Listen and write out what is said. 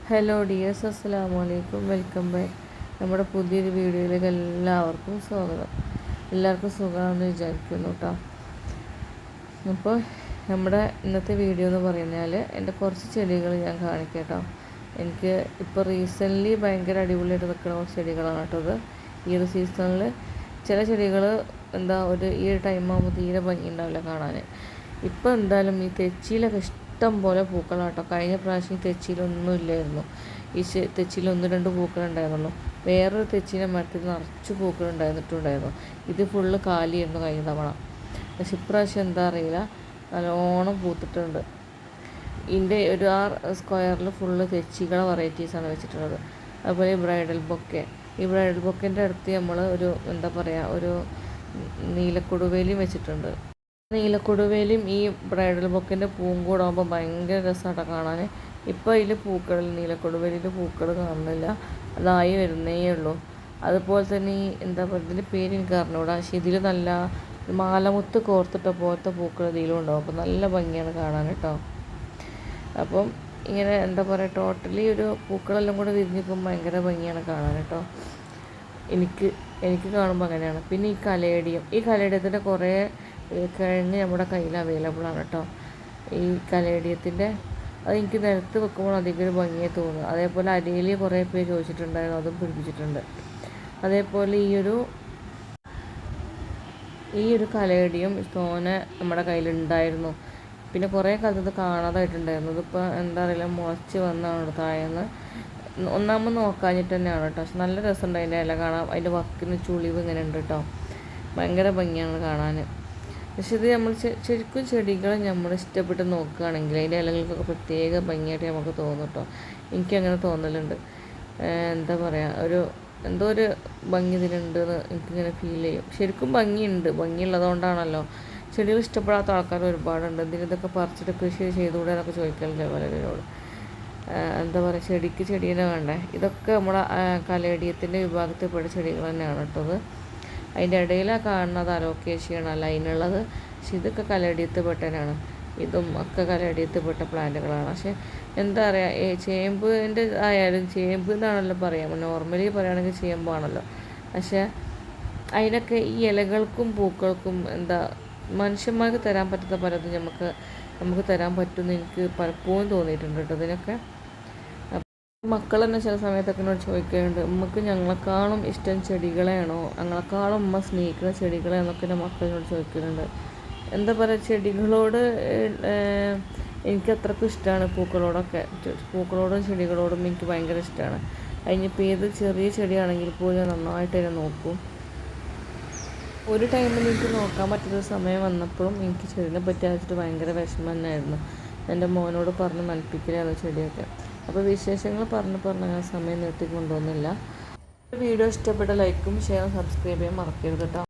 Hello dears, അസ്സലാമു അലൈക്കും. Welcome back. നമ്മുടെ പുതിയൊരു വീഡിയോയിലേക്ക് എല്ലാവർക്കും സ്വാഗതം. എല്ലാവർക്കും സുഖമാണെന്ന് വിചാരിക്കുന്നു കേട്ടോ. അപ്പോൾ നമ്മുടെ ഇന്നത്തെ വീഡിയോ എന്ന് പറഞ്ഞാൽ എൻ്റെ കുറച്ച് ചെടികൾ ഞാൻ കാണിക്കാം കേട്ടോ. എനിക്ക് ഇപ്പോൾ റീസെൻ്റ്ലി ഭയങ്കര അടിപൊളിയായിട്ട് നിൽക്കുന്ന കുറച്ച് ചെടികളാണ് കേട്ടോ ഇത്. ഈ ഒരു സീസണിൽ ചില ചെടികൾ ഈ ഒരു ടൈം ആകുമ്പോൾ തീരെ ഭംഗി ഉണ്ടാവില്ല കാണാൻ. ഇപ്പോൾ എന്തായാലും ഈ തെച്ചിയിലൊക്കെ ഇഷ്ടം പോലെ പൂക്കളാട്ടോ. കഴിഞ്ഞ പ്രാവശ്യം തെച്ചിയിലൊന്നും ഇല്ലായിരുന്നു. തെച്ചിയിൽ 1-2 പൂക്കളുണ്ടായിരുന്നുള്ളൂ. വേറൊരു തെച്ചീൻ്റെ മരത്തിൽ നിറച്ച് പൂക്കളുണ്ടായിരുന്നിട്ടുണ്ടായിരുന്നു. ഇത് ഫുള്ള് കാലിയായിരുന്നു കഴിഞ്ഞ തവണ. പക്ഷെ ഇപ്രാവശ്യം എന്താ അറിയില്ല, നല്ലോണം പൂത്തിട്ടുണ്ട്. ഇതിൻ്റെ ഒരു സ്ക്വയറിൽ ഫുള്ള് തെച്ചികളെ വെറൈറ്റീസാണ് വെച്ചിട്ടുള്ളത്. അതുപോലെ ഈ ബ്രൈഡൽ ബൊക്കേൻ്റെ അടുത്ത് നമ്മൾ ഒരു നീലക്കൊടുവേലിയും വെച്ചിട്ടുണ്ട്. നീലക്കൊടുവേലിയും ഈ ബ്രൈഡൽ ബൊക്കേൻ്റെ പൂവും കൂടെ ആകുമ്പോൾ ഭയങ്കര രസമായിട്ടാണ് കാണാൻ. ഇപ്പോൾ അതിൽ നീലക്കൊടുവേലിൻ്റെ പൂക്കൾ കാണുന്നില്ല, അതായി വരുന്നേ ഉള്ളൂ. അതുപോലെ തന്നെ ഈ ഇതിൻ്റെ പേര് എനിക്ക് അറിഞ്ഞൂടാ. പക്ഷേ ഇതിൽ നല്ല മാലമുത്ത് കോർത്തിട്ട പോലത്തെ പൂക്കൾ ഇതിലും ഉണ്ടാവും. അപ്പോൾ നല്ല ഭംഗിയാണ് കാണാൻ കേട്ടോ. അപ്പം ഇങ്ങനെ ടോട്ടലി ഒരു പൂക്കളെല്ലാം കൂടെ വിരിഞ്ഞിപ്പം ഭയങ്കര ഭംഗിയാണ് കാണാൻ കേട്ടോ. എനിക്ക് കാണുമ്പോൾ അങ്ങനെയാണ്. പിന്നെ ഈ കലേഡിയത്തിൻ്റെ കുറേ കിഴങ്ങ് നമ്മുടെ കയ്യിൽ അവൈലബിൾ ആണ് കേട്ടോ. ഈ കലേഡിയത്തിൻ്റെ അത് എനിക്ക് നിലത്ത് വെക്കുമ്പോൾ അധികം ഒരു ഭംഗിയെ തോന്നുന്നു. അതേപോലെ അരിയിൽ കുറേ പേര് ചോദിച്ചിട്ടുണ്ടായിരുന്നു, അതും പിടിപ്പിച്ചിട്ടുണ്ട്. അതേപോലെ ഈ ഒരു കലേഡിയം തോനെ നമ്മുടെ കയ്യിലുണ്ടായിരുന്നു. പിന്നെ കുറേ കാലത്ത് കാണാതായിട്ടുണ്ടായിരുന്നു. ഇതിപ്പോൾ അറിയില്ല, മുളച്ച് വന്നാണ് താഴേന്ന്. ഒന്നാമത് നോക്കാഞ്ഞിട്ട് തന്നെയാണ് കേട്ടോ. പക്ഷെ നല്ല രസമുണ്ട് അതിൻ്റെ ഇല കാണാൻ. അതിൻ്റെ വക്കിന് ചുളിവ് ഇങ്ങനെ ഉണ്ട് കേട്ടോ. ഭയങ്കര ഭംഗിയാണ് കാണാൻ. പക്ഷെ ഇത് നമ്മൾ ശരിക്കും ചെടികൾ നമ്മൾ ഇഷ്ടപ്പെട്ട് നോക്കുകയാണെങ്കിൽ അതിൻ്റെ ഇലകൾക്കൊക്കെ പ്രത്യേക ഭംഗിയായിട്ട് നമുക്ക് തോന്നും കേട്ടോ. എനിക്കങ്ങനെ തോന്നലുണ്ട്. ഒരു ഭംഗി ഇതിനുണ്ടെന്ന് എനിക്കിങ്ങനെ ഫീൽ ചെയ്യും. ശരിക്കും ഭംഗിയുള്ളതുകൊണ്ടാണല്ലോ. ചെടികൾ ഇഷ്ടപ്പെടാത്ത ആൾക്കാർ ഒരുപാടുണ്ട്. ഇതൊക്കെ പറിച്ചിട്ട് കൃഷി ചെയ്തുകൂടെ എന്നൊക്കെ ചോദിക്കലുണ്ട് പലരോട്. ചെടിക്ക് ചെടീനെ വേണ്ടേ. ഇതൊക്കെ നമ്മുടെ കലേഡിയത്തിൻ്റെ വിഭാഗത്തിൽപ്പെട്ട ചെടികൾ തന്നെയാണ് കേട്ടത്. അതിൻ്റെ ഇടയിലാണ് കാണുന്നത് അലോക്കേഷ്യയാണ് ലൈനുള്ളത്. പക്ഷെ ഇതൊക്കെ കലേഡിയത്തിൽപ്പെട്ടതാണ്. ഇതും ഒക്കെ കലേഡിയത്തിൽപ്പെട്ട പ്ലാന്റുകളാണ്. പക്ഷെ ചേമ്പിൻ്റെ ആയാലും ചേമ്പ് എന്നാണല്ലോ പറയാം. നോർമലി പറയുകയാണെങ്കിൽ ചേമ്പാണല്ലോ. പക്ഷേ അതിനൊക്കെ ഈ ഇലകൾക്കും പൂക്കൾക്കും മനുഷ്യന്മാർക്ക് തരാൻ പറ്റാത്ത പലതും നമുക്ക് തരാൻ പറ്റുമെന്ന് എനിക്ക് പലപ്പോഴും തോന്നിയിട്ടുണ്ട് കേട്ടോ. ഇതിനൊക്കെ മക്കൾ തന്നെ ചില സമയത്തൊക്കെ എന്നോട് ചോദിക്കാറുണ്ട്, ഉമ്മക്ക് ഞങ്ങളെക്കാളും ഇഷ്ടം ചെടികളെയാണോ, ഞങ്ങളെക്കാളും ഉമ്മ സ്നേഹിക്കുന്ന ചെടികളെന്നൊക്കെ എൻ്റെ മക്കളിനോട് ചോദിക്കുന്നുണ്ട്. ചെടികളോട് എനിക്ക് അത്രയ്ക്കും ഇഷ്ടമാണ്. പൂക്കളോടും ചെടികളോടും എനിക്ക് ഭയങ്കര ഇഷ്ടമാണ്. അതിനിപ്പോൾ ഏത് ചെറിയ ചെടിയാണെങ്കിൽ പോലും നന്നായിട്ട് അതിനെ നോക്കും. ഒരു ടൈമിൽ എനിക്ക് നോക്കാൻ പറ്റുന്ന സമയം വന്നപ്പോഴും എനിക്ക് ചെടിനെ പറ്റി വെച്ചിട്ട് ഭയങ്കര വിഷമം തന്നെയായിരുന്നു. എൻ്റെ മോനോട് പറഞ്ഞ് മൽപ്പിക്കലായിരുന്നു ചെടിയൊക്കെ. അപ്പോൾ വിശേഷങ്ങൾ പറഞ്ഞ് അങ്ങനെ സമയം നീട്ടി കൊണ്ടുപോകുന്നില്ല. വീഡിയോ ഇഷ്ടപ്പെട്ട ലൈക്കും ഷെയറും സബ്സ്ക്രൈബ് ചെയ്യാൻ മറക്കരുത് കേട്ടോ.